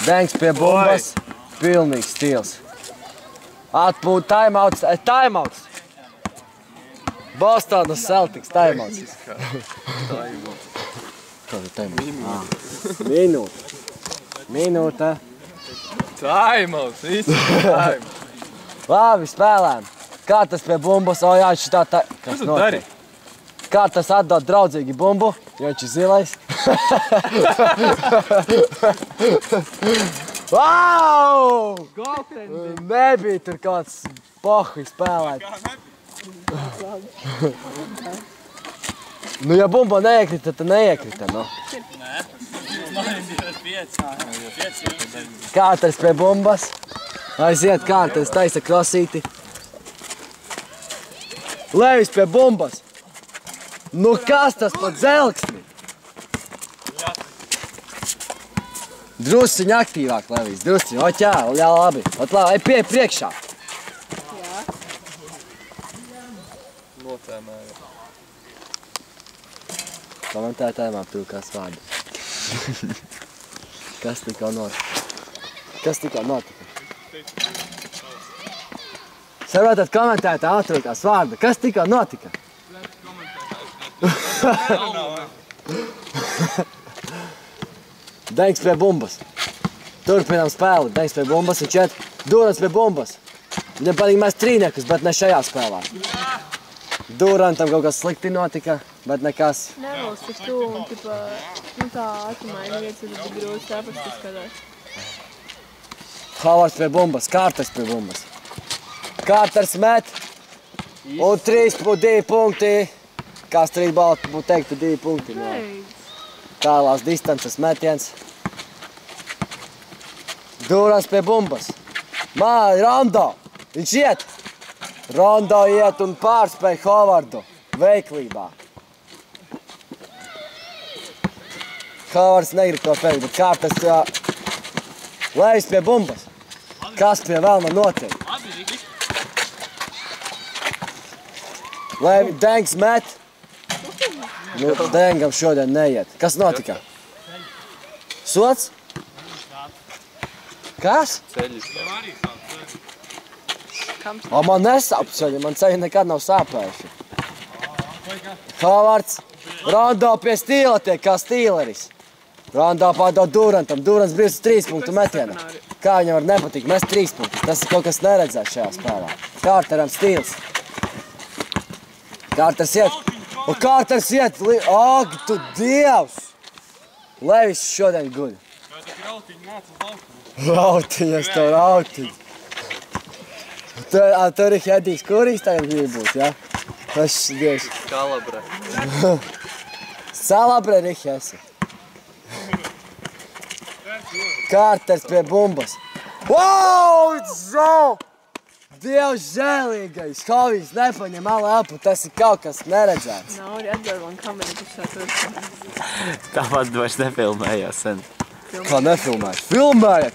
Dengs pie bumbas. Pilnīgs stils. Atpūt, timeouts. Timeouts. Bostonas Celtics, timeouts. Kāda timeouts? Minūte. Timeouts, viss timeouts. Labi, spēlēm. Kā tas pie bumbas? O jā, šitā tā... Kas tu dari? Kā tas atdod draudzīgi bumbu? Jo viņš ir zilais. Vau! Nebija tur kāds pohuj spēlēt. Nu, ja bumba neiekrita, tad neiekrita, nu. Kārters pie bumbas. Aiziet Kārters, taisa krosīti. Levis pie bumbas. Nu, kas tas pa dzelksni? Drusciņ aktīvāk, Levis, drusciņ. Ot jā, labi. Ot labi, ej pie priekšā. Jā. Notēmēja. Komentētājumā pilkās vārdu. Kas tikko notika? Saprotat, komentētāji atrūkās vārdu. Kas tikko notika? Dengs pie bumbas. Turpinām spēli. Dengs pie bumbas ir 4. Durants pie bumbas. Viņam patīk mēs trīniekus, bet ne šajā spēlā. Durantam kaut kas slikti notika, bet nekas. Nevalst uz to un tipa, nu tā atmaiņa vietas ir ļoti grūti saprast, kas skatās. Hovards pie bumbas, Kārters pie bumbas. Kārters met. Un 2 punkti. Kā strītbāla būtu teiktu 2 punkti. Tālās distances metiens. Durants pie bumbas. Rondo. Viņš iet. Rondo iet un pārspēj Hovardu veiklībā. Hovards negrib to pēkt, bet Kārters Levis pie bumbas. Kas pie vēlma notiek? Dengs met. Nu, Dengam šodien neiet. Kas notika? Sots? Kas? Ceļis. O, man nesāp ceļi, man ceļi nekad nav sāpējuši. Hovards, Rondo pie stīla tiek kā stīleris. Rondo pārdod Durantam. Durants brīvs 3 punktu metiena. Kā viņam var nepatikt? Mēs 3 punktus. Tas ir kaut kas neredzēts šajā spēlē. Kārteram stīls. Kārters iet. Un Kārters iet. Ak, tu Dievs! Levis šodien guļ. Rautiņas tev rautiņ. Tur ir Hedijs Kurīs tagad grib būt, ja? Tas Dievs. Kalabre. Salabre Rihesi. Kārters pie bumbas. Wow, zo! Dievs žēlīgais. Hovijs nepaņem elpu, tas ir kaut kas neredzēts. Nav arī atdod man kameru, kas šā tur. Tāpat vairs nefilmējās sen. Kā nefilmēja? Filmēja!